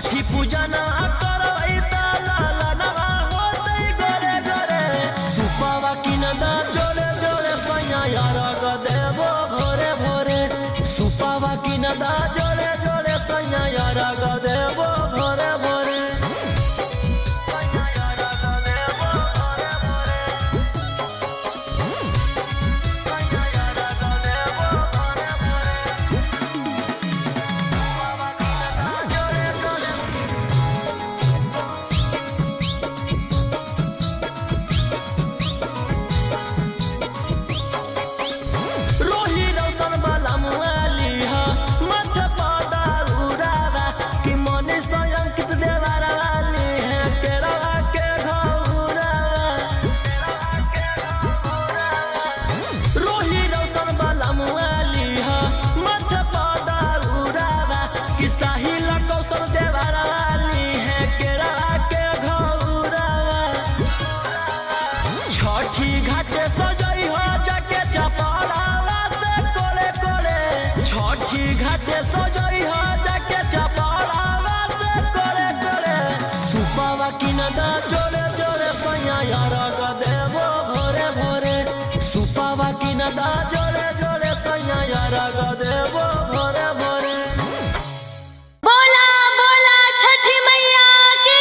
छठी पूजा ना करवई त लालनवा होतई गोरे गोरे सुपावा की नदा जोरे जोरे सैया यारग देबो भोरे भोरे सुपावा की नदा जोरे जोरे सैया यारग देबो भोरे भोरे छठी घाटे सजई हो जाके चपड़ावा से कोले कोले छठी घाटे सजई हो जाके चपड़ावा से कोले कोले सुपावा की नदा जोरे जोरे सैया यारग देबो भोरे भोरे सुपावा की नदा जोरे जोरे सैया यारग देबो भोरे भोरे। बोला बोला छठी मैया की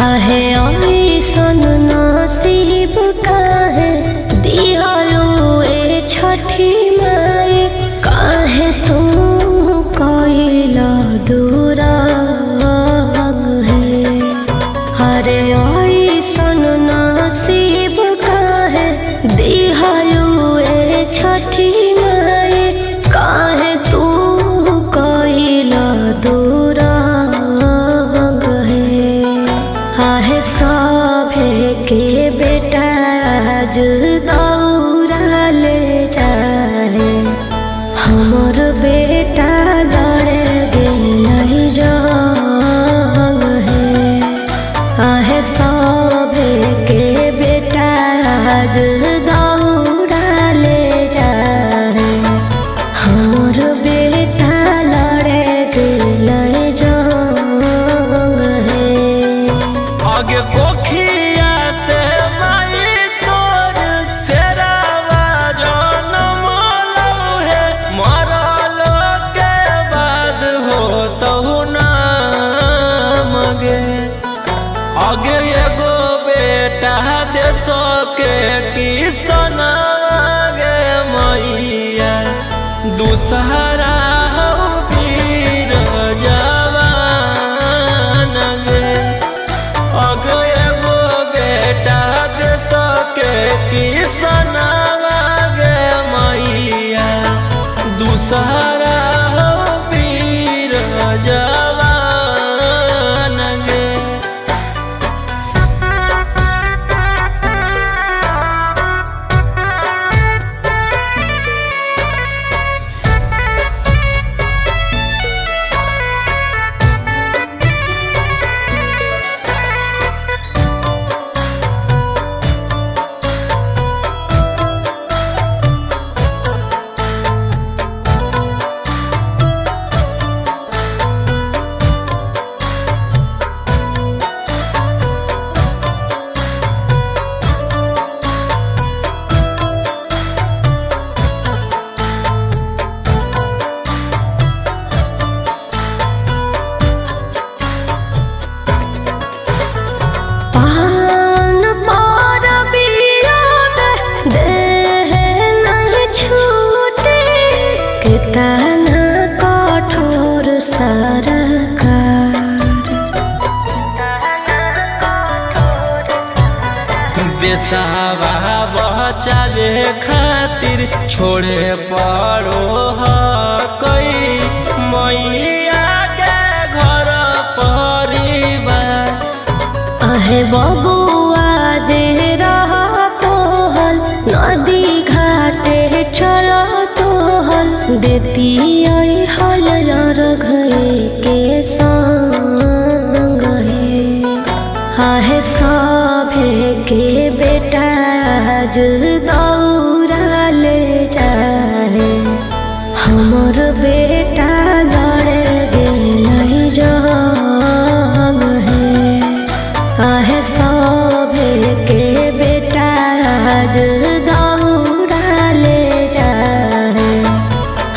आहे ऐसन नसीब काहे दिहलो ए छठी माई काहे तू कइला दुराग है अरे ऐसन नसीब काहे दिहलो ए छठी माई काहे तू कइला दुराग आहे सभे के बेटा आज दौड़ा ले जाए हमर बेटा लड़े गेलै जंग है आहे सभे के बेटा आज दौड़ा ले जाए हमर बेटा लड़े गेलै जंग है आगे कोखिया से माई तोर सेरावा जनम लौ है मरलो के बाद हो तहु नाम गे आगे एगो बेटा देशो के किसन गे मैया दूसरा वीर जवान गे अगो एगो बेटा देश के किसन गे मैया दूसरा वीर जवान गे। कितना कठोर सरकार देशवा बचावे खातिर छोड़े पड़ो ह कई मैया के घर पर आहे बबुआ दे रहा तोहल नदी घाटे चलो तोहल देती आई हल रघे के संग है आहे सभे के बेटा आज दौड़ा ले जाए हमर बेटा लड़े गेलै जंग है आहे सभे के बेटा आज दौड़ा ले जाए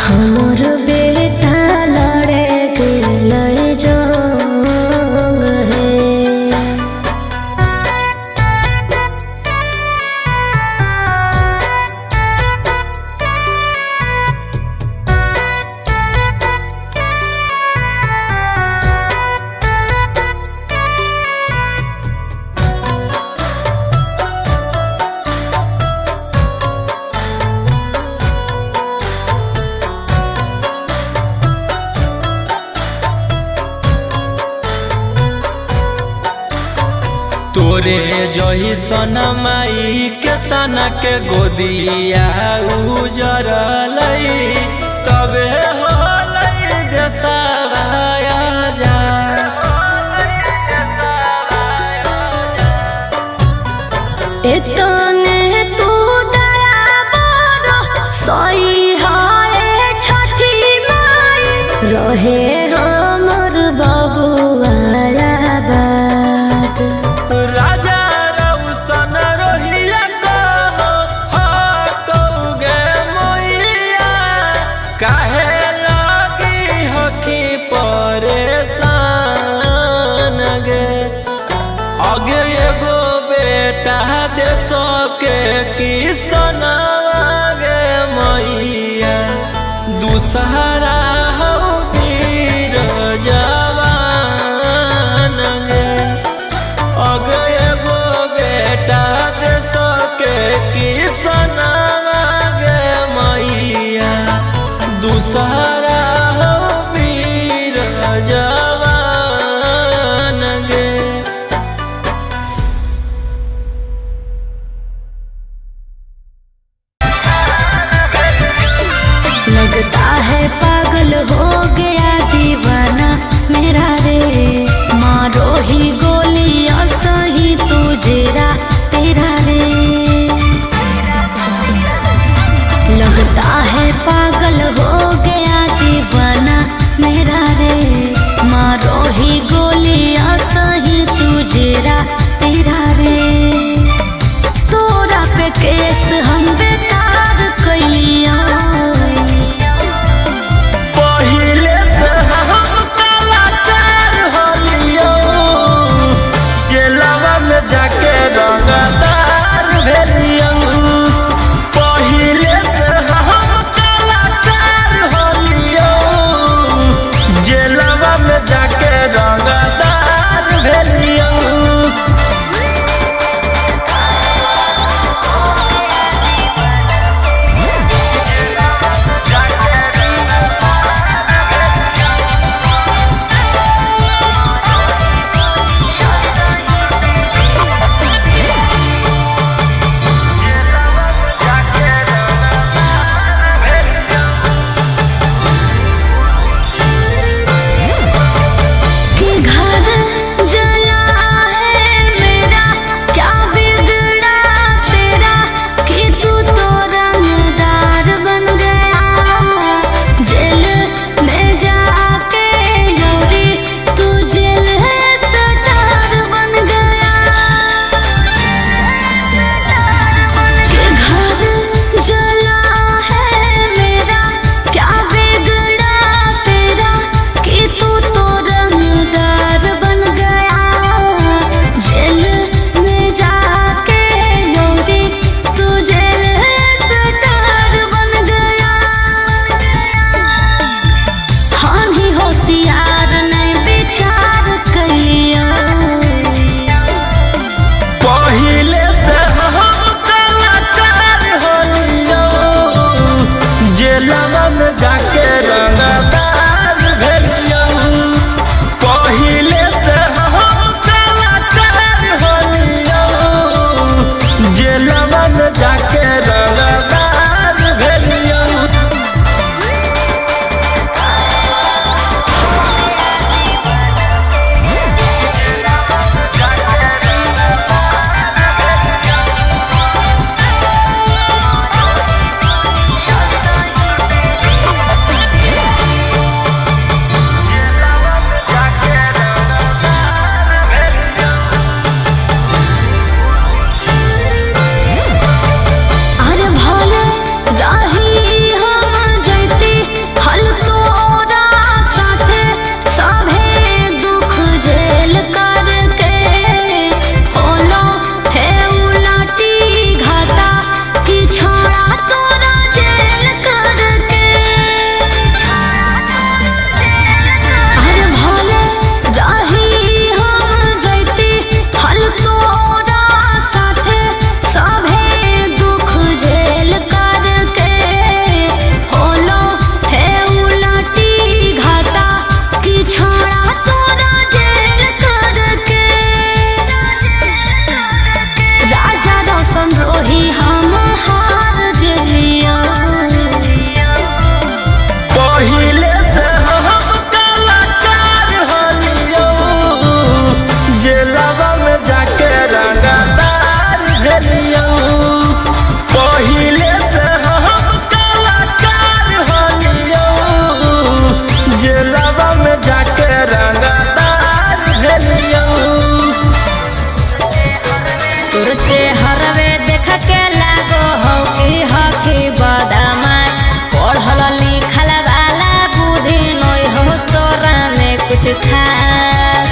हमर बेटा लड़े गेलै जंग है। तोरे जही सनमाई के तना के गोदिया उजरलै तबे होलै देशवा जा एतने तू दया बड़ सही है छठी माई रहे हमर बबुआ आबाद राजा रौशन रोहिया कहो कौगे मोइया काहे लगी हकी परेशान गे अगे एगो बेटा देशो के किसनवा गे मैया दूसरा हो वीर जवान गे अगे एगो बेटा देशो के किसनवा गे मैया दूसरा हो वीर जवान गे। लगता है पागल हो गया दीवाना मेरा रे मारो ही गोलियां सही तुझेरा तेरा रे लगता है पागल हो गया दीवाना मेरा रे मारो ही गोलियां सही तुझेरा तेरा रे तोरा पे केस हम बेकार कैलिया पहिले से हम कलाकार होलियो गेलवा में जाके रंगदार भेलियो पहिले से हम कलाकार होलियो गेलवा में जाके रंगदार भेलियो। के खास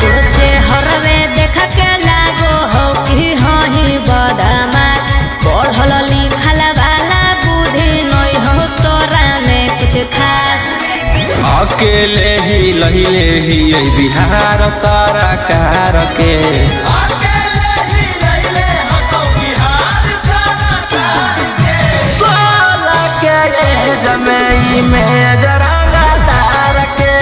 तुझे हरवे देख के लागो हो कि हही बदमाश पढ़ल लिखल वाला बुद्धि नहीं हो तोरा में कुछ खास अकेले ही लहिले ही बिहार सारा कार के जमई में जरांगा तार के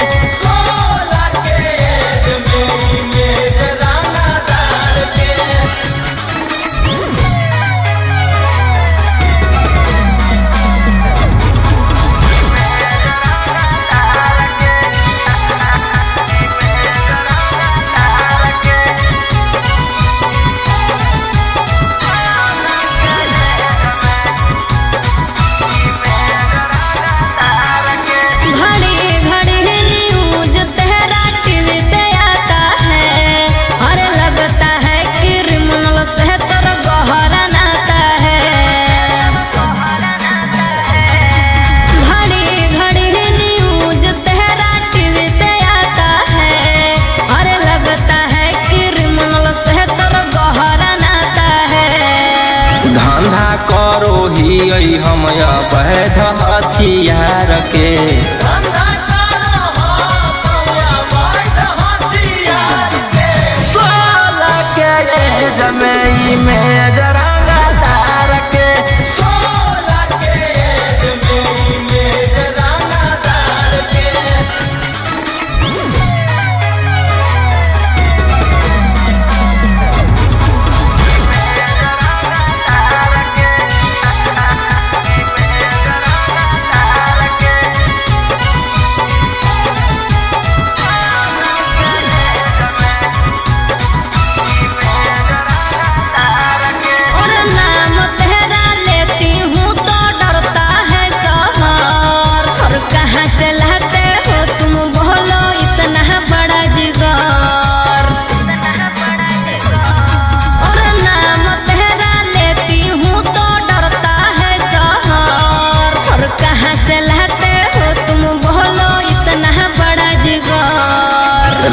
करो ही हम अवैध हथियार के जमई में जरांगा तार के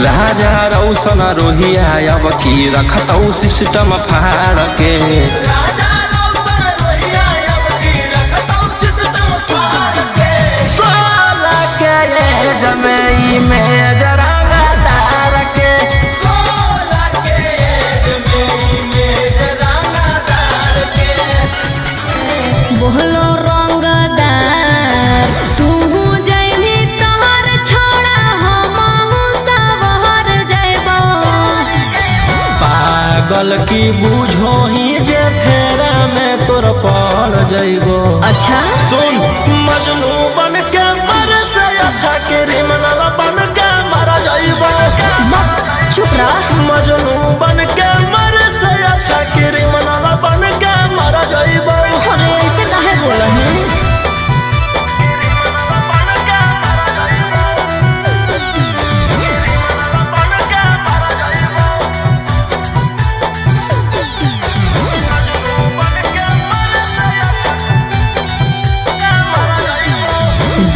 राजा रौशन रोहिया अब की रखतौ सिस्टम फाड़ के जमई में जरांगा तार के बोलो रंगदार तू जैभी तोहर छोड़ा हमहु सवहर जैबो पागल की बूझो ही जे फेरा में तोर पड़ जइबो। अच्छा सुन मजनू बन के मर से अच्छा क्रिमिनल बन के मर जइबो। चुप रह मजनू बन के मर से अच्छा क्रिमिनल बन के मर जइबो। अरे ऐसे काहे बोल है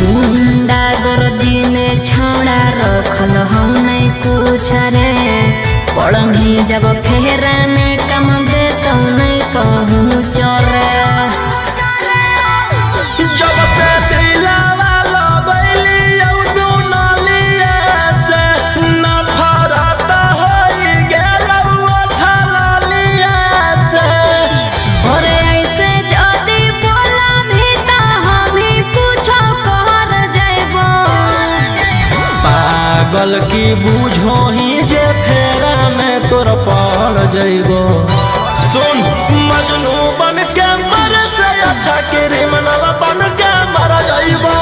गुंडा गर्दी में छौड़ा रखल हम नहीं कुछ रे पढ़ी जब फेरा में कम दे तो नहीं पहुँच रे जब से दिलवा लगैली औ दुनलिया से नफरत होई गेलौ थललिया से। और ऐसे जदी बोला भी तो हम ही कुछ कर जइबो। पागल की बूझो ही जे फेरा में तोर पड़ जइबो। सुन मजनू बन के मर से अच्छा क्रिमिनल बन के मर जइबो।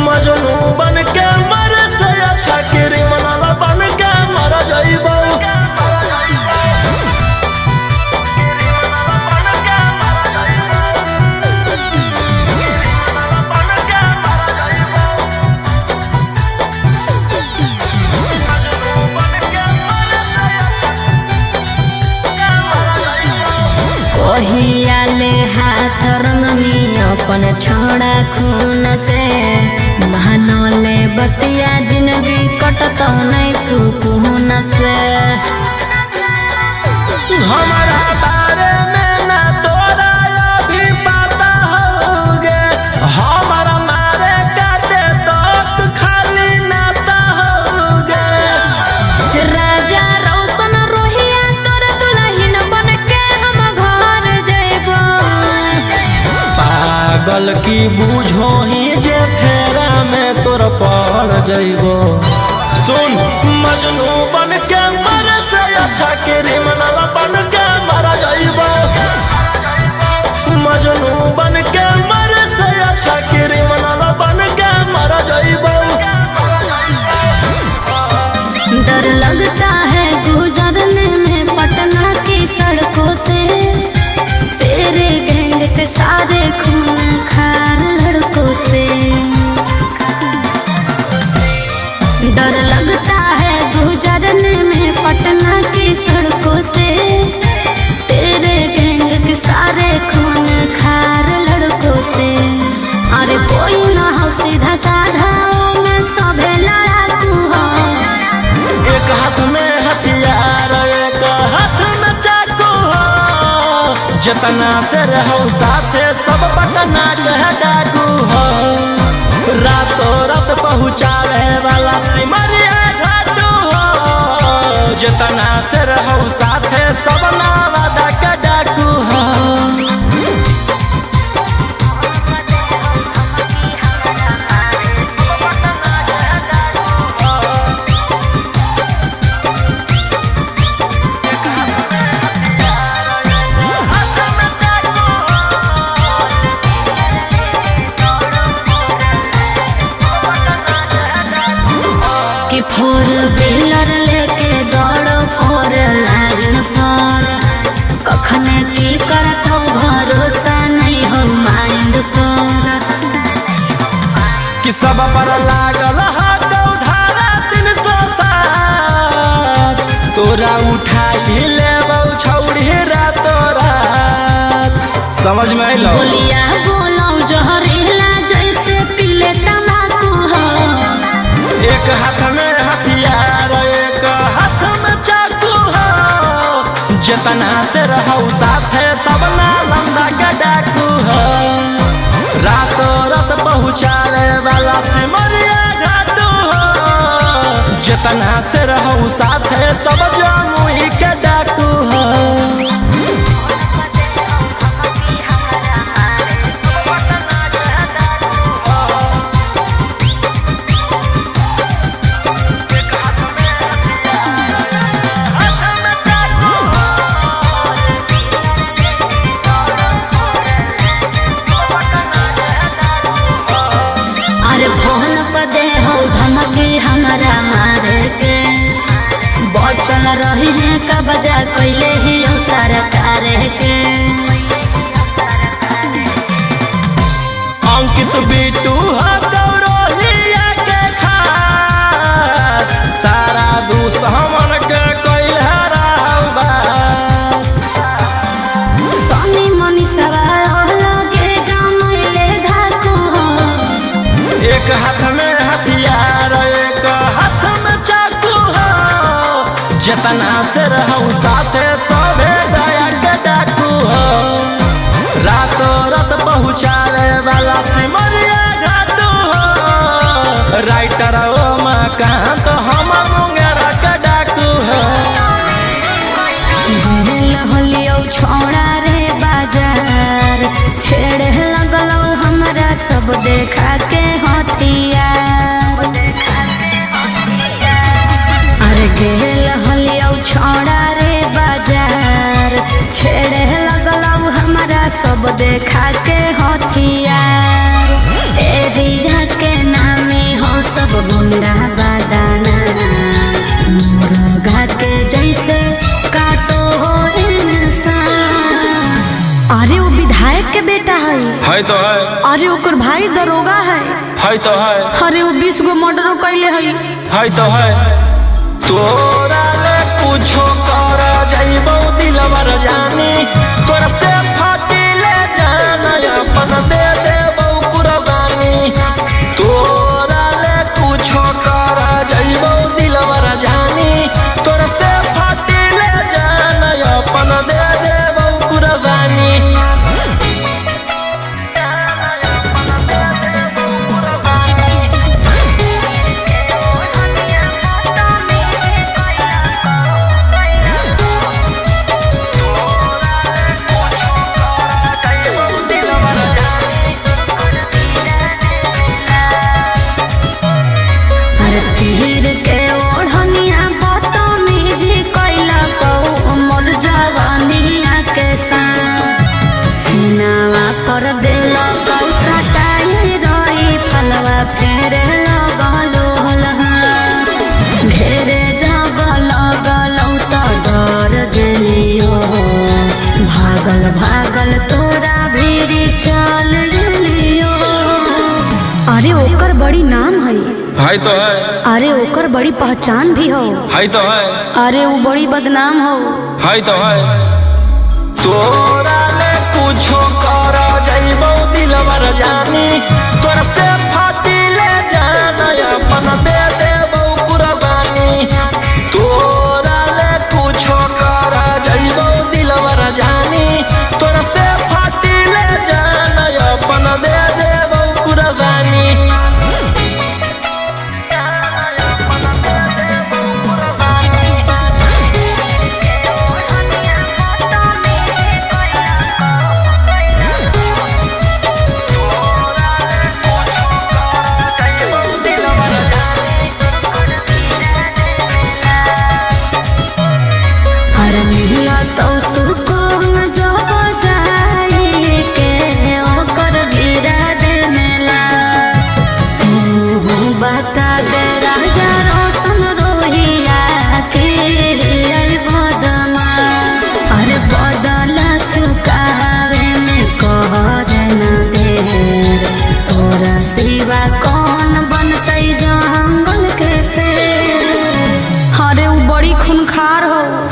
मजनू बन के मर से अच्छा क्रिमिनल बन के मर जइबो। कहियाले हाथ रंग में अपन छोड़ा खून से महान रतिया जिंदगी कटतौ नहीं सुकून से। हमारा बारे में ना तोरा अभी पता होगे, हमारा मारे काटे तो खाली नाता होगे। राजा रौशन रोहिया तोर दुल्हन बन के हम घर जइबो। पागल की बूझो ही जे फेरा में तोर पड़ जइबो। सुन मजनू बन के मर से अच्छा क्रिमिनल बन के मर जइबो। मजनू बन के मर से अच्छा क्रिमिनल बन के मर जइबो। डर लगता है गुजरने में पटना की सड़कों से, तेरे गैंग के सारे खून खार लड़कों से। डर लगता है गुजरने में पटना की सड़कों से, तेरे गैंग के सारे खून खार लड़कों से। अरे कोई ना हो सीधा साधा में सभे लड़ाकू हो। एक हाथ में हथियार एक हाथ में चाकू हो। जितना से रहो साथे सब पटना के डाकू हो। रातों रात पहुँचावे वाला सिमरिया घाटू हो। जितना से रहो साथे सब नावादा के डाकू हो। कि फोर व्हीलर लेके दौड़ो फोर लाइन पर, कखने की करतो भरोसा नहीं हो माइंड पर। कि सब पर लागल हाथ उधारा 307, तोरा उठाई लेबौ छौड़ी रातों रात। समझ में अइलो? बोलिया बोलो जहरीला जैसे पीले तम्बाकू हो। एक हाथ में हथियार एक हाथ में चाकू हो। जितना से रहो साथे सब नालंदा के डाकू हो। रातों रात पहुँचावे वाला सिमरिया घाटू हो। जितना से रहो साथे सब जमुई के डाकू हो। अरे फोन पर दे हो धमकी हमारा मारे के, बचल रही है का बजा कोइले ही हो सरकार के। अंकित बिटू हो गौरहिया के खास, सारा दुश्मन के कोई हरावा। सोनी मनी सवाल लगे जमैले धाकू हो। एक हाथ में हथियार एक हाथ में चाकू हो। जितना से रहो साथे सभे दया के डाकू हो। रातों रात पहुँचावे वाला सिमरिया घाटू हो। राइटर ओ मकान तो हम मुंगेरा के डाकू हो। दिल होलियो छोड़ा रे बाजार, छेड़े लगलो हमरा सब देखा के हथियार। अरे गेल होलियो छोड़ा रे बाजार, छेड़े लगलो हमरा सब देखा के हथियार। एरिया के नामे हो सब गुंडा बादाना, मुर्गा के जैसे काटो हो इंसान। अरे वो विधायक के बेटा है तो है। अरे ओकर भाई दरोगा है तो है। अरे वो 20 गो मर्डर कैले है तो है। तोरा ले कुछो कर जाइबो दिलवर जानी, तोरा से फाटी ले जाना अपन दे देबो कुर्बानी। तोरा ले कुछो है तो है। अरे ओकर बड़ी पहचान भी हो। है तो है। अरे वो बड़ी बदनाम हो। है तो है। तोरा ले कुछो कर जाइबो दिलवर जानी, तोरा से फाटी ले जाना अपन दे देबो कुर्बानी। तोरा ले कुछो कर जाइबो दिलवर जानी, तोरा से फाटी ले जाना अपन दे देबो कुर्बानी।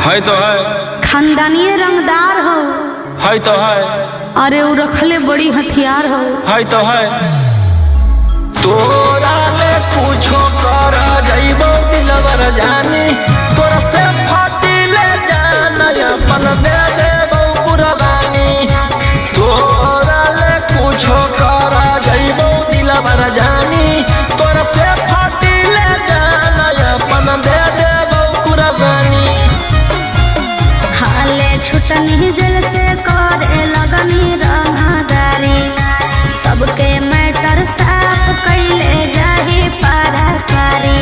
है तो है। खानदानी रंगदार हो। है तो है। अरे वो रखले बड़ी हथियार हो। है तो है। तोरा ले कुछो कर जाइबो दिलवर जानी, तोरा से फाटी ले जाना अपन दे देबो कुर्बानी। तोरा ले कुछो कर जाइबो दिलवर जानी, तोरा से फाटी ले जाना अपन दे देबो कुर्बानी। छुटनी जल से करे लगनी रंगदारी, सबके मैटर साफ कैले जाही पाराकारी।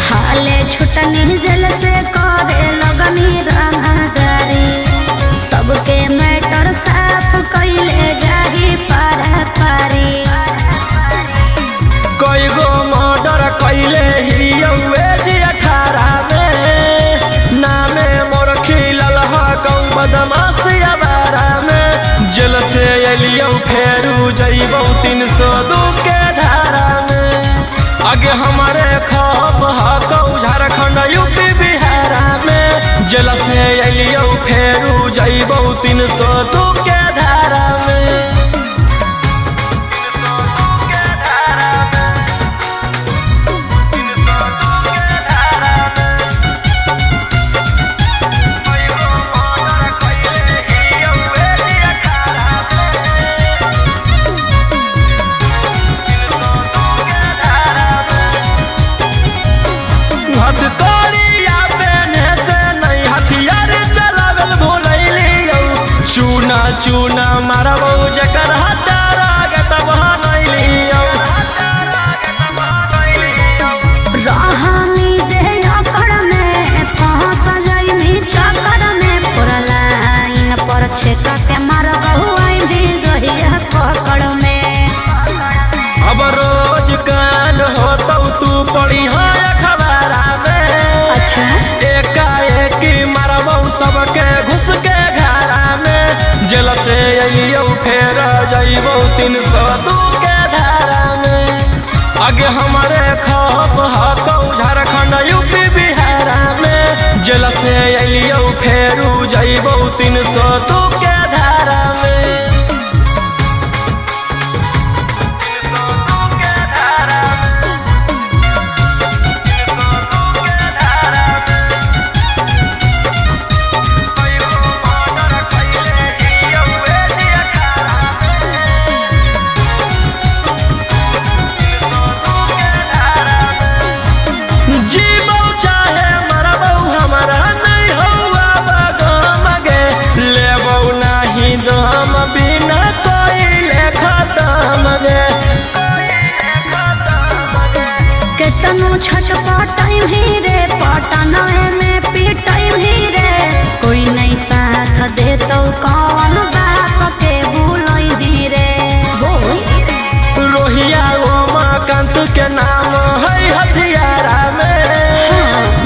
हाले छुटनी जल से करे लगनी रंगदारी, सबके मैटर साफ कैले जाही पाराकारी। कई गो मर्डर कैले ही 18 में, नामे मोर खिलल बदमाशिया बारा में। जेल से अलियौ फेरू जइबौ 302 के धारा में। आगे हमारे खौफ हकौ झारखंड यूपी बिहार में। जेल से अलियौ फेरू जइबौ 302 के धारा में। चूना चूना मारबो जकर हटारा गतब नइलियो। रहनी जे अकड़ में फंस जाइनी चक्कर में, पूरा लाइन पर छेक के मारबो आई भी जहिया पकड़ में। अब रोज कान होतौ तू पड़ी है अखबारा में। अच्छा एकाएक मारबो सबके घुस के घरा में। जेल से अइयौ फेर जइबौ 302 के धारा में। आगे हमारे खौफ हकौ झारखंड यूपी बिहार में। जेल से अइयौ फेरू जइबौ 302 के धारा में। केतनो छटपटाई भी रे, पटनाए में पिटाई भी रे। कोई नहीं साथ दे तो कौन बाप के भूलई भी रे। रोहिया उमाकांत के नाम है हथियारा में।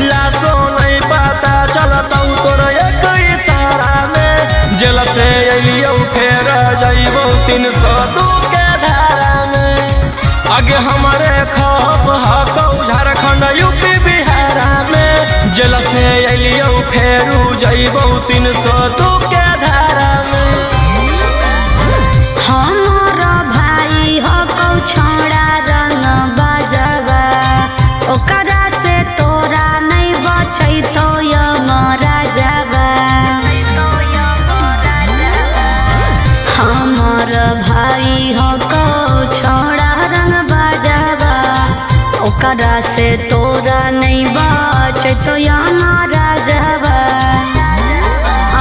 लाशो नहीं पता चलता तोर एक इशारा में। जेल से अइयौ फेर जइबौ 302 के धारा में। आगे हमारे खप हकौ झारखंड यूपी बिहार में जेल से अलियो फेरू जइबौ 302 के धारा में। हमारा भाई हकौ छोड़ा रंग बजवा ओकरा से तोरा नहीं बचै तो यमरा जावा। हमार भाई हकौ छोड़ा रंग बजवा ओकरा से तोरा नहीं बचै तो यमरा जावा।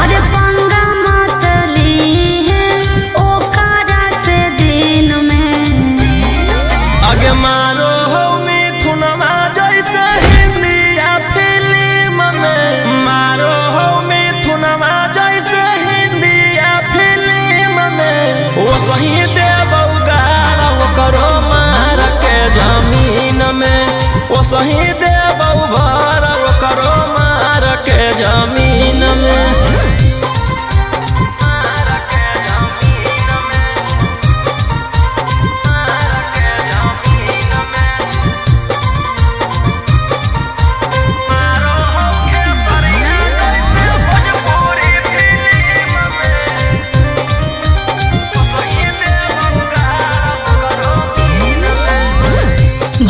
अरे पंगा मत लीहे ओकरा से दिन में आगे मारो हो मिथुनमा जैसे हिंदिया फिल्म में मारो हो मिथुनमा जैसे हिंदिया फिल्म में वो सही देबौ गारा वो करो मार के जमीन में वो सही देबौ भरा वो करो मार के जमीन में।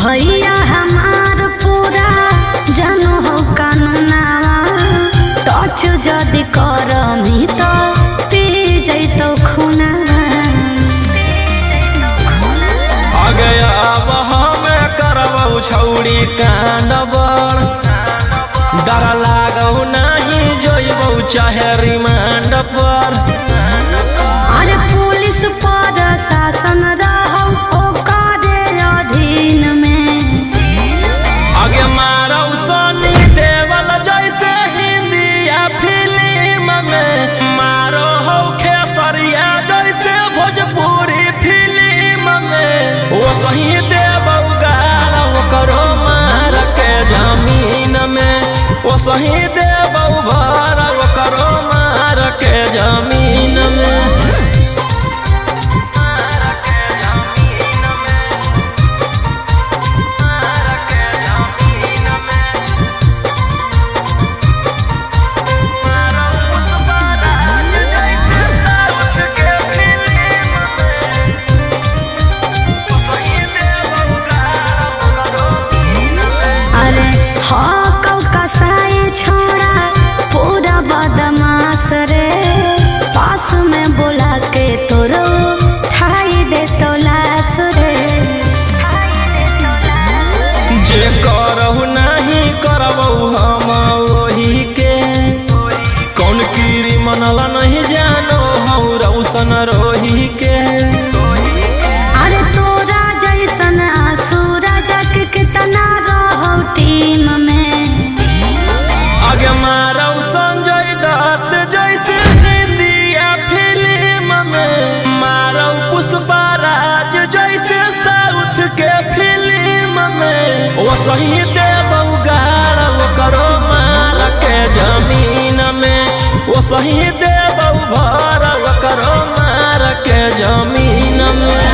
भैया हमार पूरा जानो हो कानूनावा टच जदि करमी तो पी जैतो खुनावा। आगे अब हमें करबौ छौड़ी कांडबर डर लागौ नहीं जोइबौ चाहे रिमांड पर। अरे पुलिस पर शासन रहौ ओकरे अधीन में आगे मारौ सनी देवल जैसे हिंदिया फिल्म में मारो हो खेसरिया जैसे भोजपुरी फिल्म में वो सही देबौ गारा वो करो मार के जमीन में वो सही देबौ भरा वो करो मार के जमीन में। हकौ कसाई छोड़ा पूरा बदमाश रे पास में बोला के तोरो ठाई दे तो लाश रे। जे करहु नहीं करबौ हम वही के कौन कीरी मनला नहीं जानो हौ रौशन रोही के। अरे तोरा जैसन आसुरा जग कितना रहो टीम में आगे मारौ संजय दत्त जैसे हिंदिया फिल्म में मारौ पुष्पा राज जैसे साउथ के फिल्म में वो सही देबौ गारा वो करो मार के जमीन में वो सही देबौ भरा वो करो मार के जमीन में।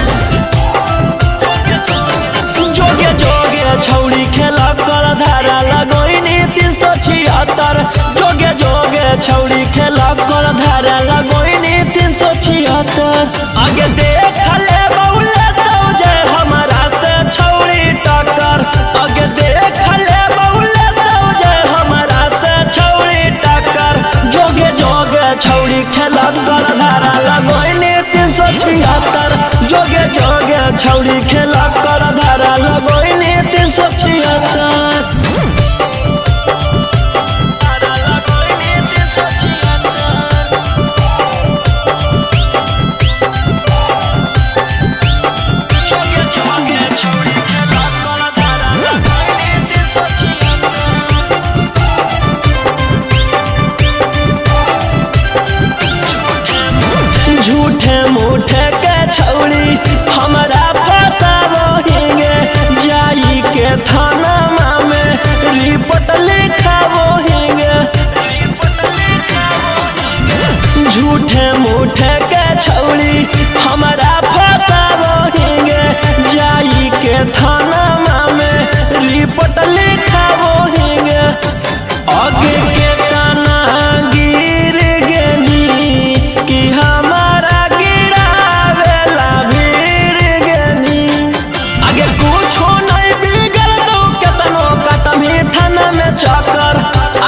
जोगे जोगे छौड़ी खेला कर धारा लगोइनी 376 जोगे जोगे छौड़ी खेला कर धारा लगोइनी 376 आगे देख ले बौले तो जय हमारा से छौड़ी टक्कर आगे देख ले बौले तो जय हमारा से छौड़ी टक्कर जोगे जोगे छौड़ी खेला कर धारा लगोइनी 376 जोगे जोगे छौड़ी खेला कर धारा लगोइनी 376। झूठे मूठे के छौड़ी हमारा फसाबो हिंगे जाई के थाना में लिखाबो हिंगे आगे के तना गिर गेनी कि हमारा गिरावेला भीड़ गेनी आगे कुछो नहीं बिगड़ दो केतनो कटमी थाना में चक्कर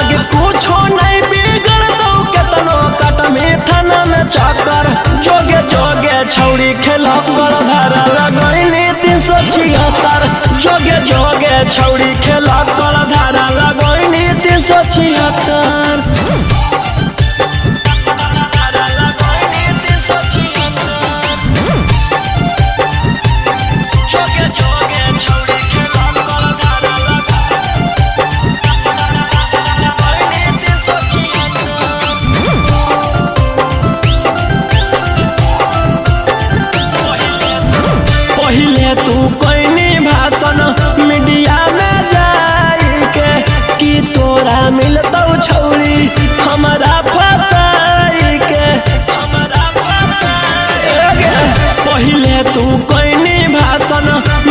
आगे कुछो नहीं बिगड़ दो केतनो कटमी थाना में चक्कर जोगे जोगे छौड़ी खेल कर धारा लगैनी 376 जोगे जोगे छौड़ी खेल कर धारा लगैनी 376 पहिले तू कोइनी भाषण मीडिया में जाई के कि तोरा मिलतौ छौरी हमारा फसाई के पहिले तू कोइनी भाषण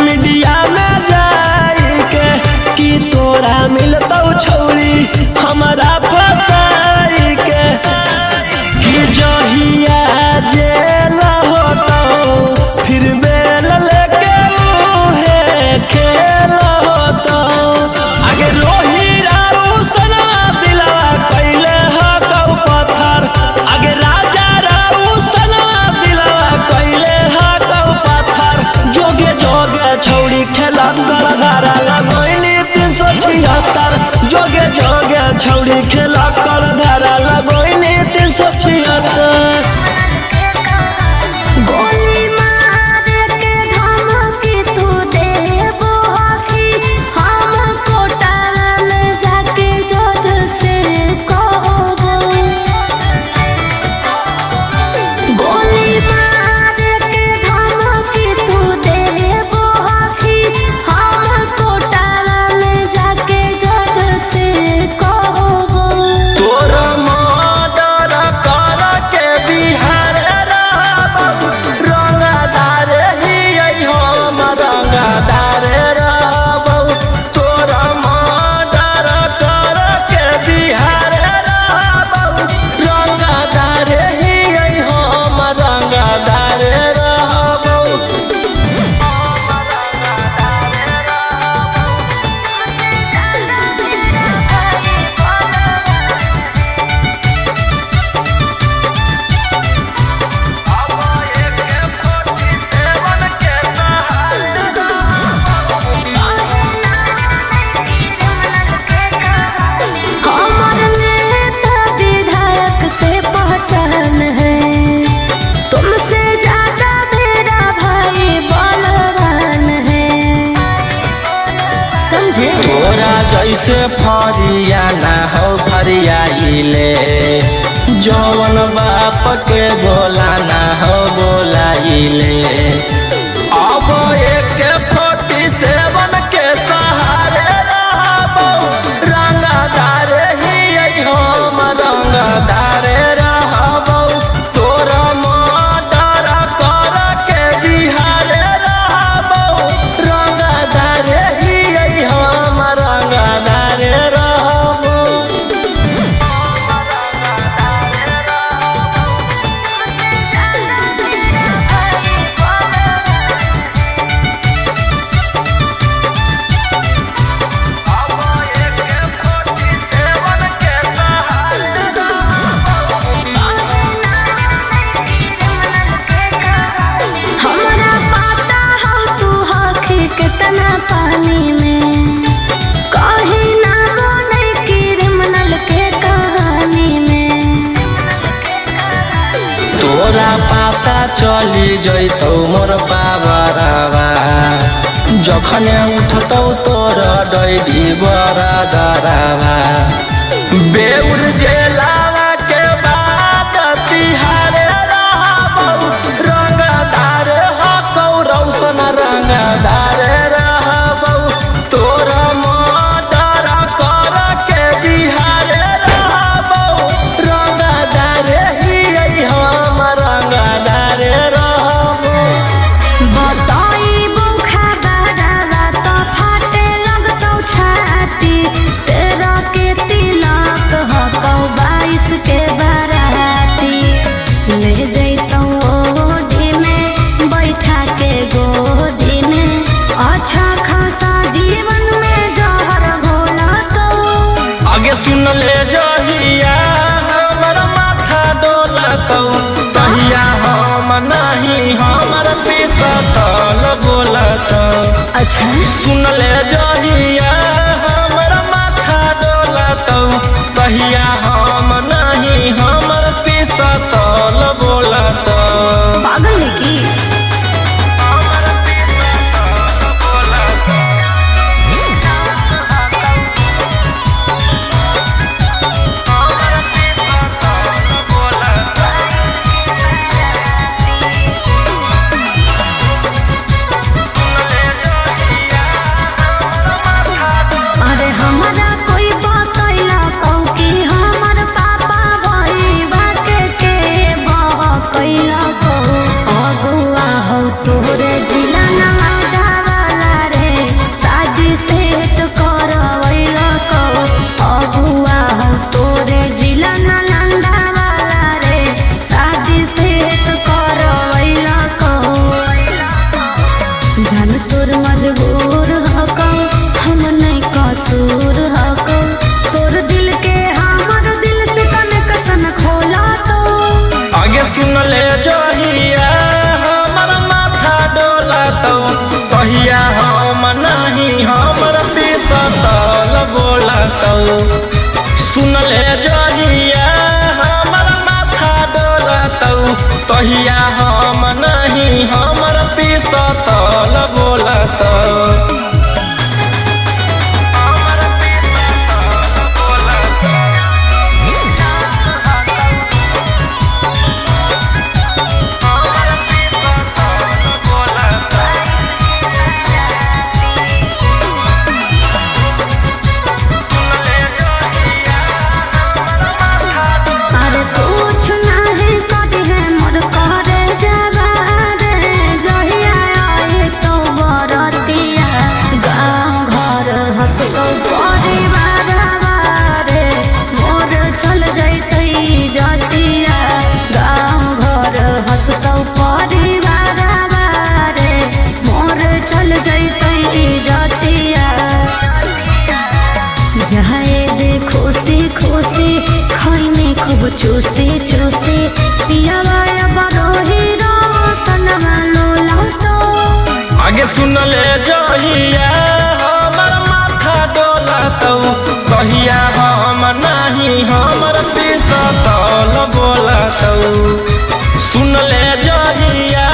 मीडिया में जाई के कि तोरा मिलतौ छौरी हमारा फसाई के कि जहिया जेल होतौ फिर बेल लेके उहे खेल होतौ आगे रोही राऊ सनवा दिलवा कैले हकौ पत्थर आगे राजा राऊ सनवा दिलवा कैले हकौ पत्थर जोगे जोगे छौड़ी खेला कर धारा लगैनी 376 जोगे जोगे छौड़ी खेला कर धारा लगैनी 376 गोली मार के धमकी तू देबो आखी हम कोटाला में जाके जज से कहबो गोली मार के धमकी तू देबो आखी हम कोटाला में जाके जज से कहबो तोर मर्डर कर के बिहार रहबौ रंगदार हियै हम रंगदार रहबौ तोर मर्डर कर के बिहार रहबौ रंगदार हियै हम रंगदार रहबौ हमर नेता विधायक से पहचान है तुमसे ज्यादा मेरा भाई बलवान है समझे तोरा जैसे फरिया ना हो फरियाइले जौन बाप के बोला ना हो बोलाइले अब एक 47 के सहारे रहबौ रंगदार हियै हम रंगदार रहबौ तोर मर्डर कर के बिहार रहबौ रंगदार हियै हम रंगदार रहबौ हमरा पता हो तू हखी कितना पानी में कहीं ना बने क्रिमिनल के कहानी में तोरा पता चली जैतौ मोर बाबरवा जखने उठतौ तोर डैडी बरदरवा बेउर जेलावा के बाद तिहारे रहबौ रंगदार हकौ रौशन रंगदार रहबौ तोर मर्डर कर के बिहार रहबौ रंगदार हियै हम रंगदार रहबौ बताई बुखा बड़ावा तो फाटे लगतौ छा अच्छा सुन ले जहिया हमर माथा डोलतौ तहिया हम नहीं हमर पिसतल बोलतौ। पागल है की? अरे हमारा कोई बतैला कहू कि हमर पापा भाई बाटे के बहकैला कहू अगुआ हो तोरे जिला नवादा वाला रे शादी सेट करवैला कहू अगुआ हो तोरे जिला नालंदा वाला रे शादी सेट करवैला कहू जान तोर मजबूर हको हम नहीं कसूर हको तोर दिल के हमर दिल से कनेक्शन खोला तो आगे सुन ले जहिया हमर माथा डोलतौ तहिया हम नहीं हमर पिसतल बोलतौ। सुन ले जहिया हमर माथा डोलतौ तहिया हम नहीं हमर पिसतल बोलतौ। अरे कुछ नहीं कटी है मोर करे जवारे जहिया आए तो बरतिया गाँव घर हंसतो परिवार वारे मोर चल जैतै जतिया गाँव घर हंसतो परिवार वारे मोर चल जैतै जतिया जाए दे खुशी खुशी खैनी खूब चूसी चूसी पिया बरोही रोशनमा लोला तो आगे सुन ले जहिया हमर माथा डोलतौ तहिया हम नहीं हमर पिसतल बोलतौ। सुन ले जहिया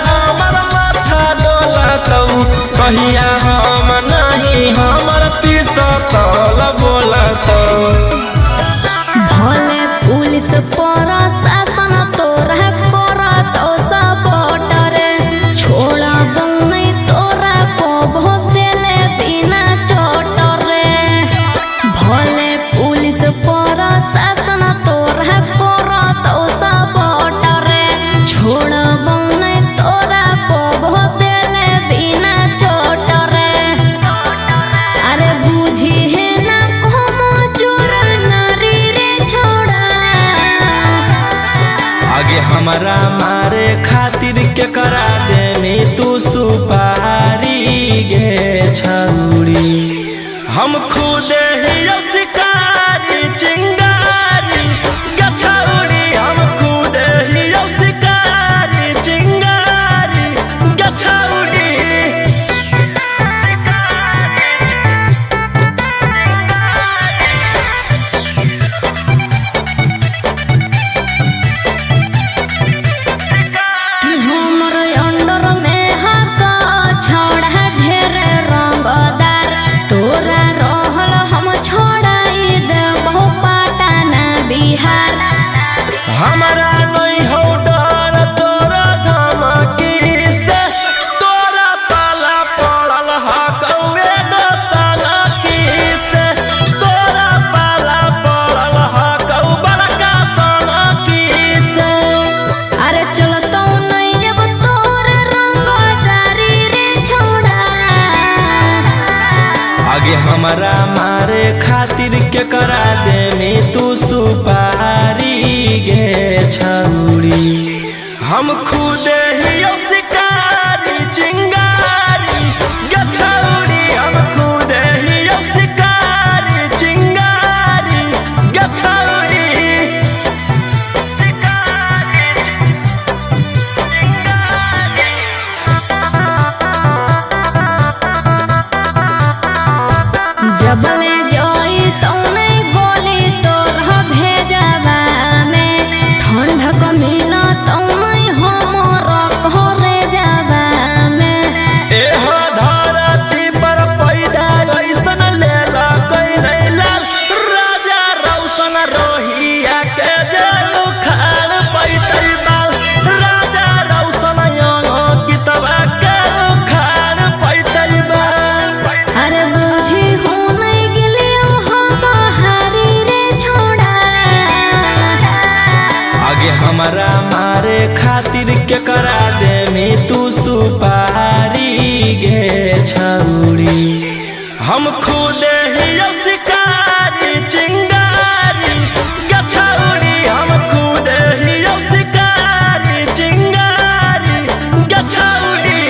हमर माथा डोलतौ तहिया हम नहीं हमर पिसतल बोलतौ। भले पुलिस प्रशासन तोरा करतो सपोर्ट रे छोड़ा नहीं तोरा को भोगले बिना चोट रे। भले पुलिस प्रशासन तोरा करतो सपोर्ट रे छोड़ा नहीं तोरा को भोगले बिना चोट रे। अरे बुझी है ना como चोर नारी रे छोड़ा आगे हमारा मारे खातिर के करा दे में तू सुपारी गे छौरी हम खुद ही शिकारी चिंगारी गे छौरी हम खुद ही शिकारी चिंगारी गे छौरी। हमर अंडर में हाथ छोड़ा ढेर रंगदार तोरा रहल हम छोड़ाई देबो पाटना बिहार। हमारा नहीं हो डर तोरा धमकी से तोरा पाला पड़ल हकौए दोसाला की से तोरा पाला पड़ल हकौ बड़का साला की से। अरे चलतो नहीं जब तोर रंगदारी रे छोड़ा आगे हमारा मारे खातिर के करा दे में तू सुपारी गे छौरी हम खुद ही शिकारी चिंगारी गे छौरी हम खुद ही शिकारी चिंगारी गे छौरी। खातिर के करा दे में तू सुपारी गे छौरी। हम खुद ही शिकारी चिंगारी गे छौरी, हम खुद ही शिकारी चिंगारी गे छौरी।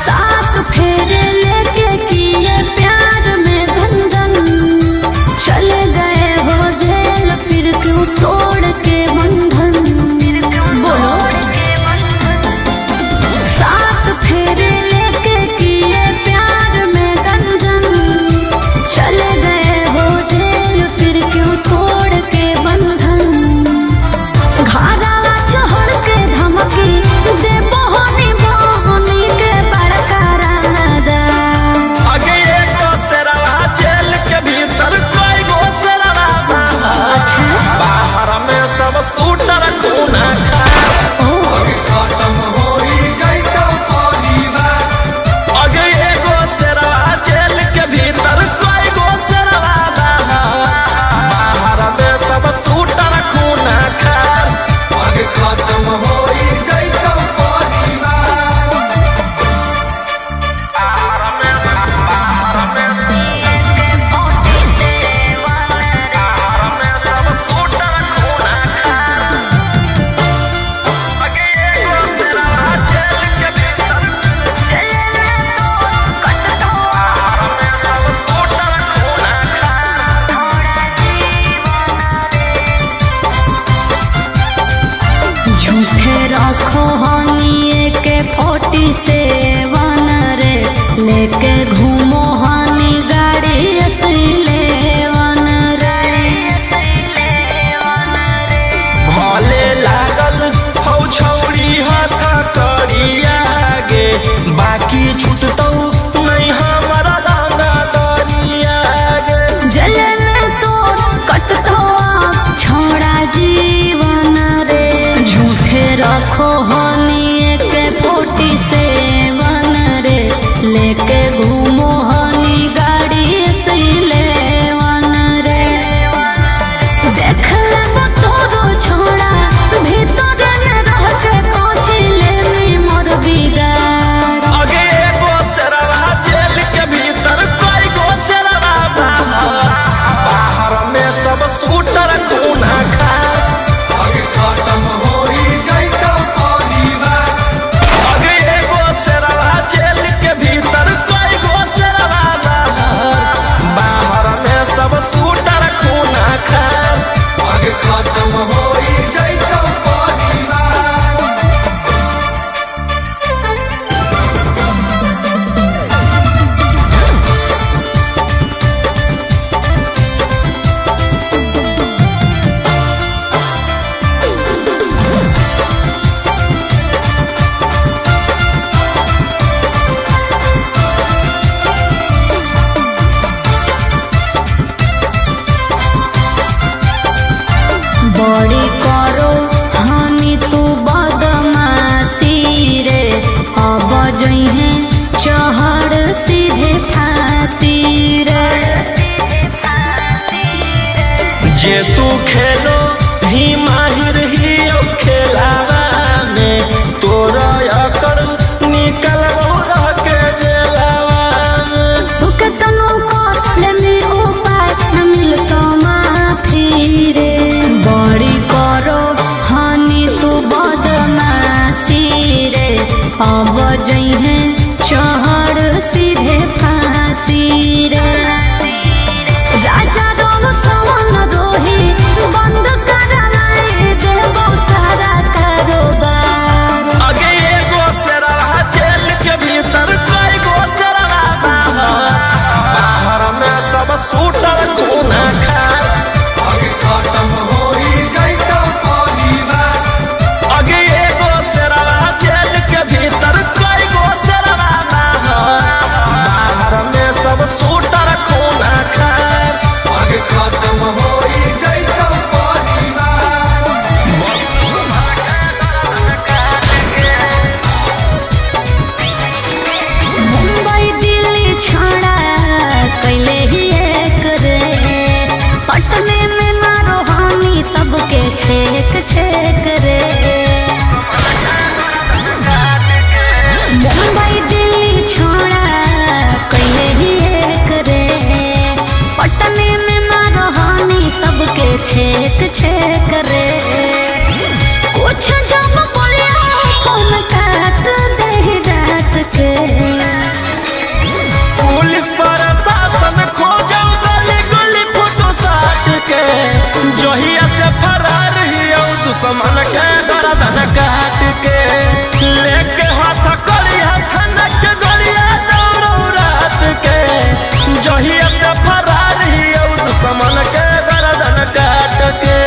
साथ फेरे लेके किए प्यार में गंजन, चले गए हो जेल फिर क्यों तोड़ के बंधन। बोलो साथ फेरे लेके किए प्यार में गंजन, चले गए हो जेल फिर क्यों तोड़ के बंधन। घारा चढ़ के धमकी दे बहनी बहनी के बड़का रादा। आगे एगो शेरवा जेल के भीतर कोई गो शेरवा अच्छा बाहर में सब शूटर खूना खा। आगे एगो शेरवा जेल के भीतर कोई गो शेरवा बाहर में सब शूटर खूना खा। झूठे रखो हनिए के 47 रे, लेके घूमो हनी गाड़ी असलेवन रे। भले लागल हौ छौरी हाथ करिया गे, बाकी छूटतौ नहीं हमारा डांगा दरिया गे। जले में तो कटतो छोड़ा जीवन रे। झूठे रखो हनिए के 47 रे, लेके घूमो हनी गाड़ी असलेवन रे। देख ले तोरो छोड़ा भीतर में रह के पहुँचिले में मोर बिगाड़। आगे एगो शेरवा जेल के भीतर कोई गो शेरवा बाहर में सब शूटर खूना खा। आगे एगो शेरवा जेल के भीतर कोई गो शेरवा बाहर में सब शूटर खूना खा। बड़ी करो हनी तू बदमाशी रे, अब जइहे चढ़ सीधे फांसी रे। जे तू खेलो ही माहिर ही खेलावा में, तोरा अकड़ निकल रह के जेलावा में। तू के तनु ले में उपाय न मिलतो माफी रे। बड़ी करो हनी तू बदमाशी रे, अब जइहे चढ़ सीधे फांसी रे। राजा रोम सवन रोही बंद कराए देबो सारा कारोबार। आगे एगो शेरवा जेल के भीतर कोई गो शेरवा बाहर में सब शूटर खूना खा। आगे एगो शेरवा जेल के भीतर कोई गो शेरवा बाहर में सब शूटर खूना खा। मुंबई दिल्ली छाड़ा कैले ही एक रे, पटने में मारो हानि सबके छेक छेक रे। काट के लेके हाथ करिया थाना के गलिया दौड़ो रात के जहिया से फरार ही और दुश्मन के गर्दन काट के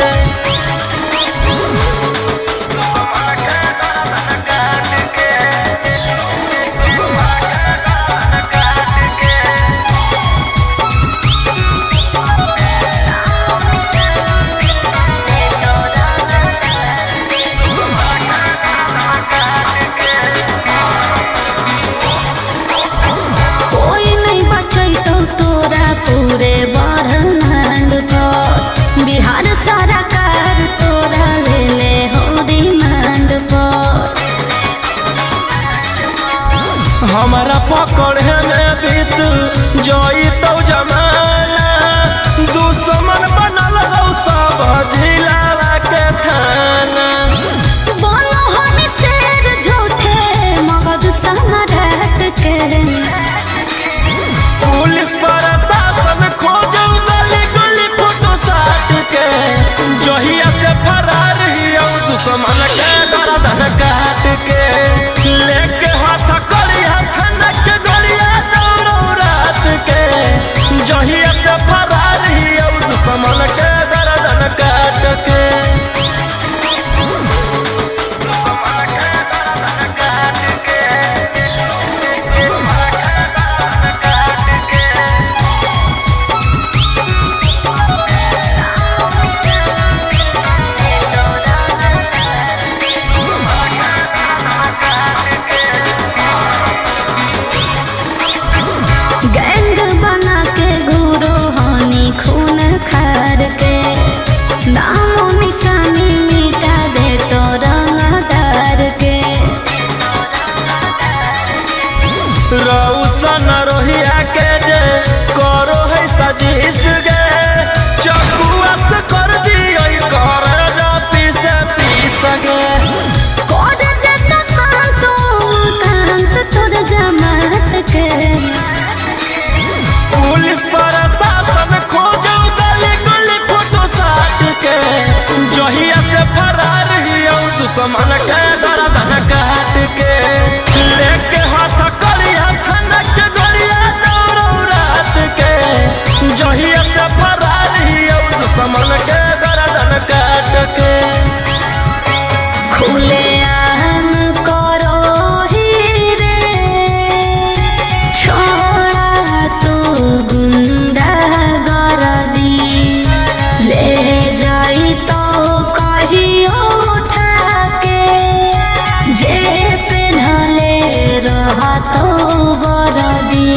पूरे ब्रह्मांड पर बिहार सरकार तोरा ले ले हो डिमांड पर हमारा पकड़े में बीत जोई तो जमाना दुश्मन बनल हो सब जिला के थाना बोलो हम शेर झूठे मगध सम्राट के पुलिस प्रशासन खोजो गली गली फोटो साट के जहिया से फरार ही और दुश्मन के गर्दन काट के लेके हाथ करिया थाना के गलिया दौड़ो रात के जहिया से फरार ही और दुश्मन के गर्दन काट के गैंग बना के गुरु हानि खून खार के नामो निशानी मिटा दे तो रंगदार के रौशन रोहिया के जे करो है सजीस गे चकुआ से कर दियो कर पीस पीस गे कोड दे तो शांतो कांत तोर जमात के पुलिस प्रशासन खोजो गली गली फोटो साट के जहिया से फरार ही और दुश्मन के गर्दन काट के लेके हाथ करिया थाना के गलिया दौड़ो रात के जहिया से फरार ही और दुश्मन के गर्दन काट के खुले आम करो ही रे छोड़ा तू गुंडा गर्दी ले जाई तो कहियो उठा के जे पेन्हले रहा तो वर्दी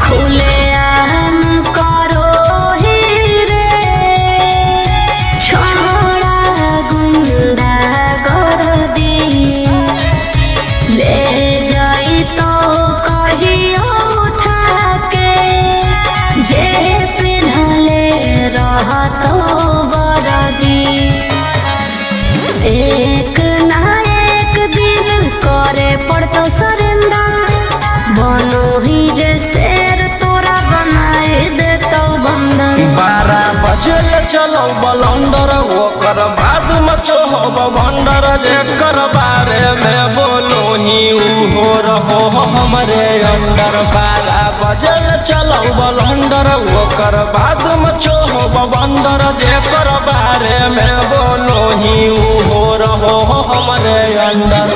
खुले आम करो ही रे छोड़ा गुंडा गर्दी ले जाई तो कहियो उठा के जे पेन्हले रहा तो वर्दी एक ना एक दिन करे पड़तो सरेंडर बनो ही जे शेर तोरा बनाए देतो बंदर 12 बजे चलो बलंदर ओकर बाद मचो हो भंडर जेकर बारे में बोलो ही हो रहो हमरे अंडर 12 बजे चलो बलंदर ओकर बाद मचो हो भंडर जेकर बारे में बोलो ही हो रहो हमरे अंडर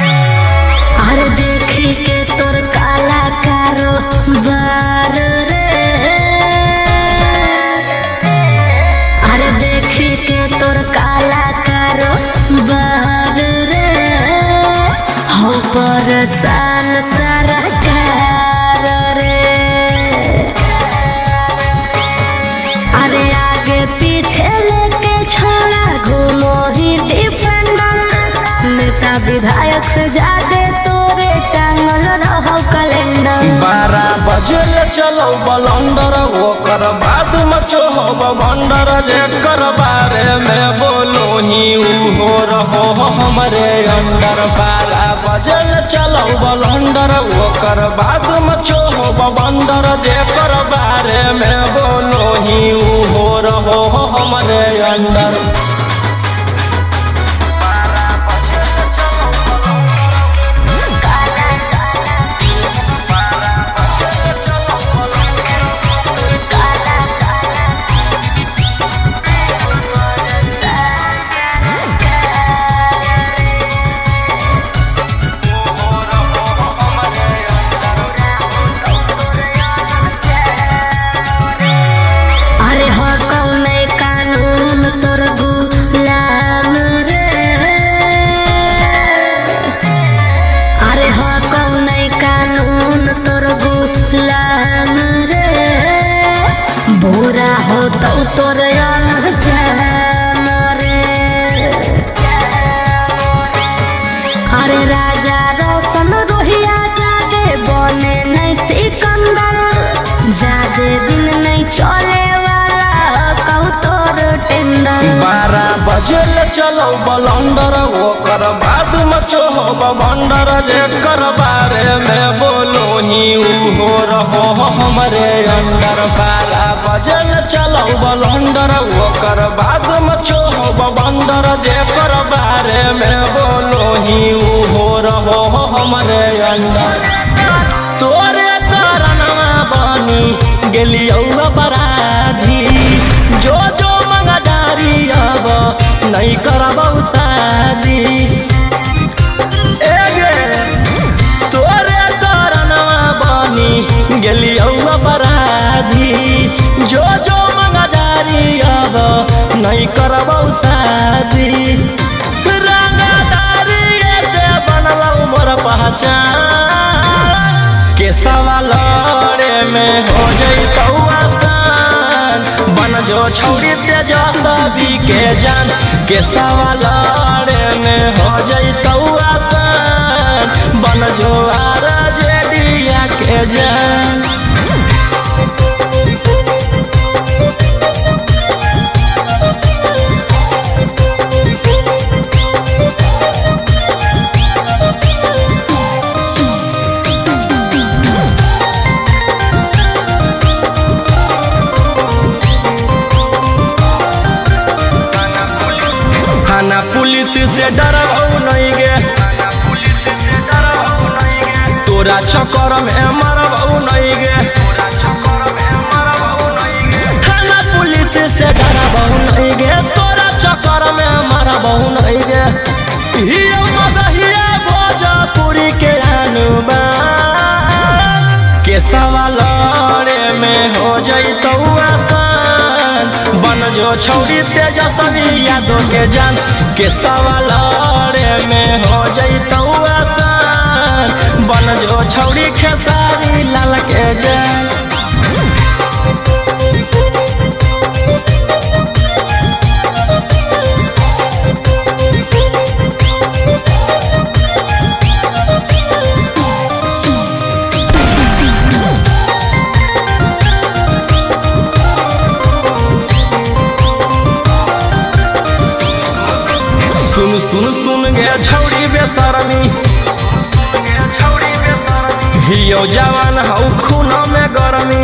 अरे देखी के तोर काला कारो चलो बलंडर ओकर बाद मचो हो भंडर जेकर बारे में बोलो ही हो रहो हमरे अंडर 12 बजे चलो बलंडर ओकर बाद मचो हो भंडर जेकर बारे में बोलो ही हो रहो हमरे अंडर। बुरा हो तो तोर अरे राजा रोशन रोहिया जादे बने नहीं सिकंदर जादे दिन नहीं चले वाला कहू तोर टेंडर। 12 बजे चलो बलंडर ओकर बाद मचो हो भंडर जेकर बारे में बोलो ही हो रहो हमरे अंडर। 12 बजे चलो बलंडर ओकर बाद मचो हो भंडर जेकर बारे में बोलो ही हो रहो हमरे अंडर। तोरे कारणवा बनी गेलियौ बराधी जो जो मंगदारी अब नहीं करबौ शादी। तोरे कारणवा बनी गेलियौ बराधी जो जो मंगदारी अब नहीं करबौ शादी। रंगदारी से बनलौ मोर पहचान के सवालरे में हो जइतौ आसान बन जो छौरी तेजस्वी के जान के सवालरे में हो जइतौ आसान बन जो RJD के जान। थाना पुलिस से डरबौ नहीं गे तोरा चक्कर में मरबौ नहीं गे। थाना पुलिस से डरबौ नहीं गे तोरा चक्कर में मरबौ नहीं गे। हियो मगहिया भोजपुरी के अनुमान के सवालरे में हो जइतौ आसान बन जो छौरी तेजस्वी यादव के जान के सवालरे में हो जइतौ आसान बन जो छौरी खेसारी लाल के जान। सुन गे छौरी बेशर्मी हियो जवान हौ खून में गर्मी।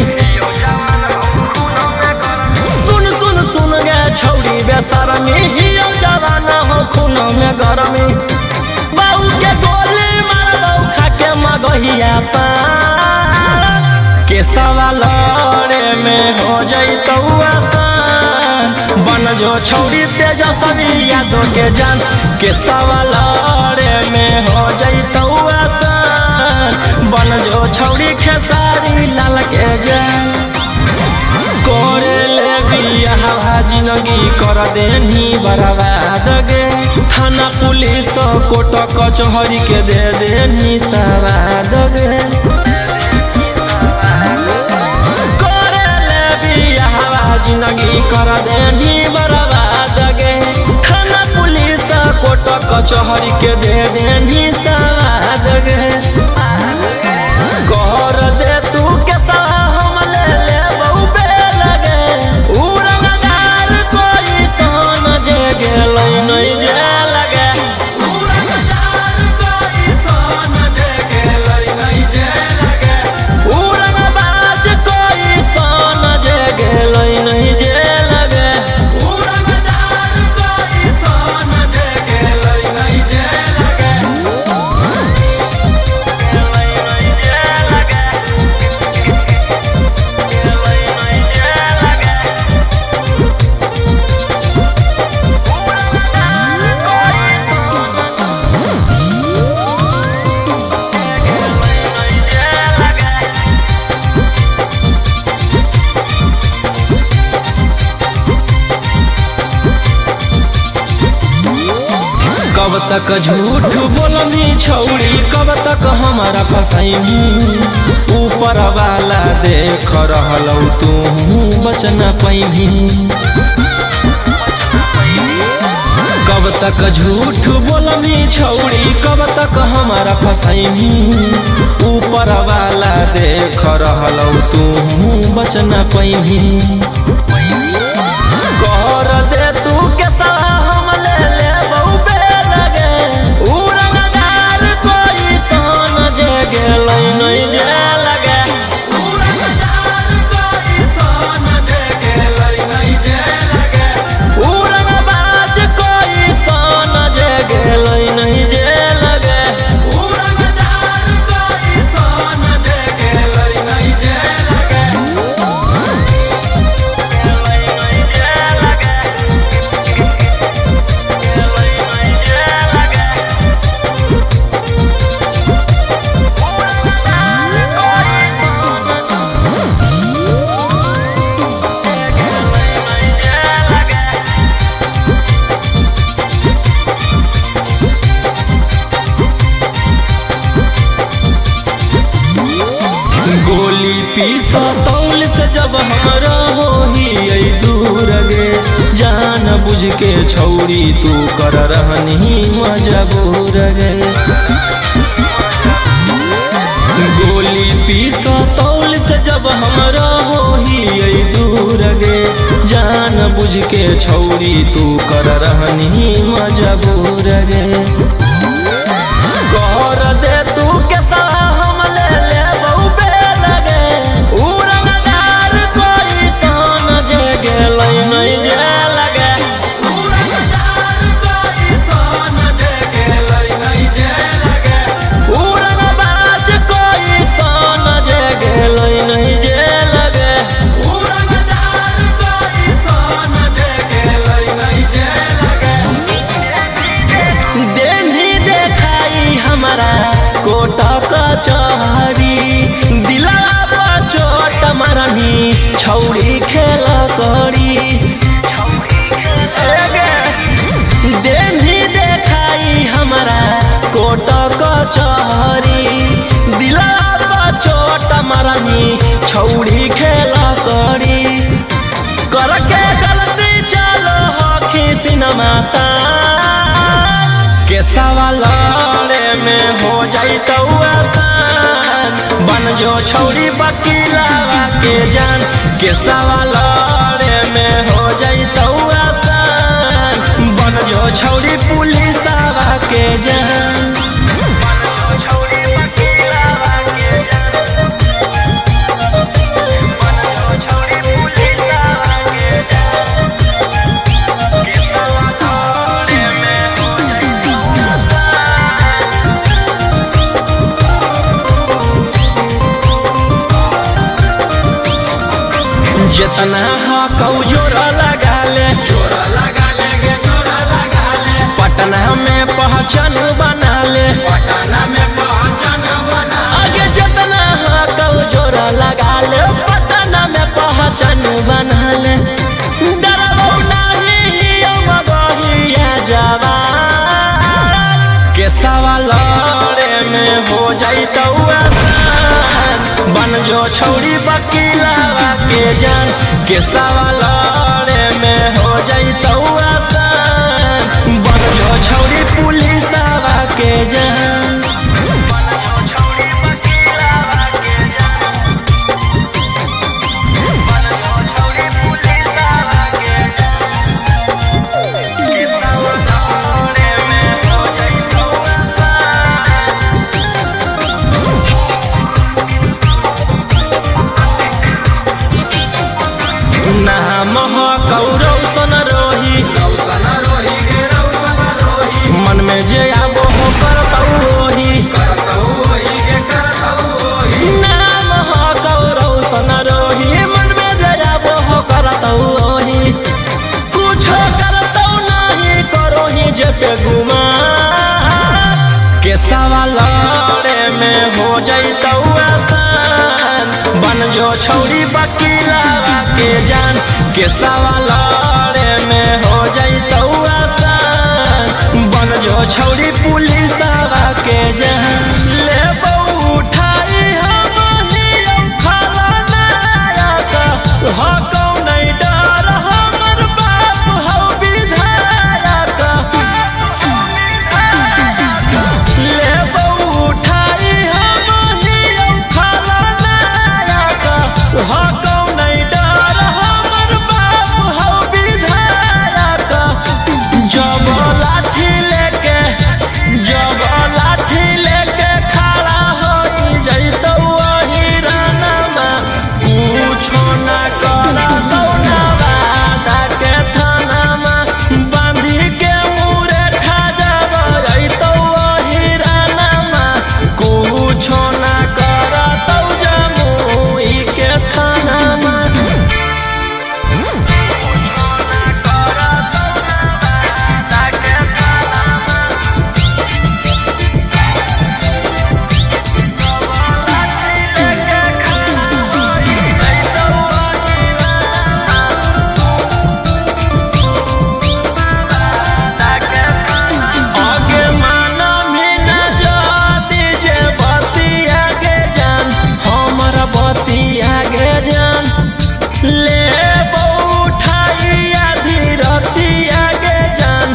सुन गे छौरी बेशर्मी हियो जवान हौ खून में गर्मी। बाऊ के गोली मारबौ खाके मगहिया पार के सवालरे में हो जइतौ आसान बन जो छौरी तेजस्वी यादव के जान के सवालरे में हो जइतौ आसान बन जो छौरी खेसारी लाल के जान। करे ले बियाह जिंदगी कर देनी बर्बाद गे थाना पुलिस कोर्ट कचहरी के दे देनी सवाद गे। करे ले बियाह जिंदगी कर देनी बर्बाद गे थाना पुलिस कोर्ट कचहरी के दे देनी सवाद गे। कर दे तू के साथ तक झूठ बोलनी छौड़ी, कब तक हमारा फसाई, ऊपर वाला देख रहलौ तू बच न पैभी। कब तक झूठ बोलनी छौड़ी, कब तक हमारा फसाई, ऊपर वाला देख रहलौ तू बच न पैभी। कर दे तू के सलाह हम ले लेबौ बेलगे, उड़नदार कोई सन जे गेलै नहीं जे लगे, उड़नदार कोई सन जे गेलै नहीं जे लगे, उड़नबाज कोई सन जे गेलै नहीं जे लगे, उड़नदार कोई सन जे गेलै नहीं जे लगे। गोली पीसा तौल से जब हमरा होही दूर गे, जान बुझ के छौड़ी तू कर रहनी मजबूर गे। गोली पीसा तौल से जब हमरा होही दूर गे, जान बुझ के छौड़ी तू कर रहनी मजबूर गे। कर दे तू के सलाह हम ले लेबौ बेलगे, उड़नदार कोई सन जे गेलै नहीं जे लगे, उड़नदार कोई सन जे गेलै नहीं जे लगे, उड़नबाज कोई सन जे गेलै नहीं जे लगे, उड़नदार कोई सन जे गेलै नहीं जे लगे। देनी देखाई हमारा कोटा कचहरी, दिला पर चोट मारनी छौड़ी खेल करी। देनी देखाई हमारा कोटा कचहरी, दिला पर चोट मारनी छौड़ी खेल करी। करके गलती चलो हखी सिनेमा के सवाल में हो जाइतौ आसान, बन जो छौड़ी वकीलवा के जान, के सवाल में हो जाइतौ आसान, बन जो छौड़ी पुलिसवा के जान। जितना हकौ जोरा लगा ले, जोरा लगा ले गे जोरा लगा ले, पटना में पहचान बना ले, पटना में पहचान बना आगे। जितना हकौ जोरा लगा ले, पटना में पहचान बना ले, डरबौ नहीं मगहिया जवान, के सवाल में हो जाइतौ आसान, बन जो छौड़ी वकीलवा के जान, के सवाल में हो जाइतौ आसान, बन जो छौड़ी पुलिसवा के जान। नाम हकौ रौशन रोही, मन में जे आबो हो करतौ ओही, नाम हकौ रौशन रोही, मन में जे आबो हो करतौ ओही। कुछो करतौ नहीं करोही जे पे गुमा, के सवाल में हो जाइतौ आसान, बन जो छौड़ी वकीलवा के जान, के सवाल में हो जाइतौ आसान, बन जो छौरी पुलिस के जान ले उठाई हम ही खाला नायक हो कौन डर हमर बाप हो विधायक ले उठाई हम ही खाला नायक हो कौन डर हमर बाप हो विधायक जब लाठी लेके खड़ा होई जइतो हिरानमा कुछो ना करतौ ना वादा के थानामा बांधी के मुरे खा जाब जइतो हिरानमा कुछो ना करतौ जमुई के थानामा ले उठाई आधी राती आगे जान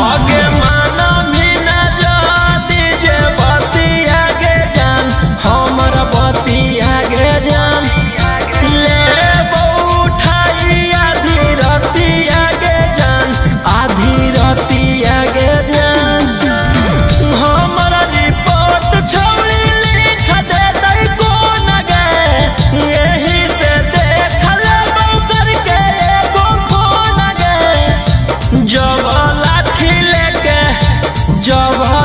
आगे माना भी न जा दीजे बती आगे जान हमर बती आगे जान ले उठाई आधी राती आगे जान हमारा रिपोर्ट छौड़ी लिख दे दई कोन गे यही से देख लेबौ करके एगो फोन गे जब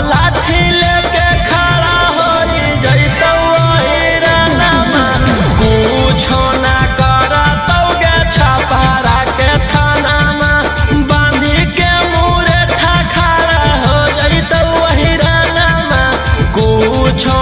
लाठी लेके खड़ा होई जइतौ हिरानमा कुछो ना करतौ गे छपारा के थानामा बांधी के मुरे खड़ा हो जइतौ हिरानमा कुछो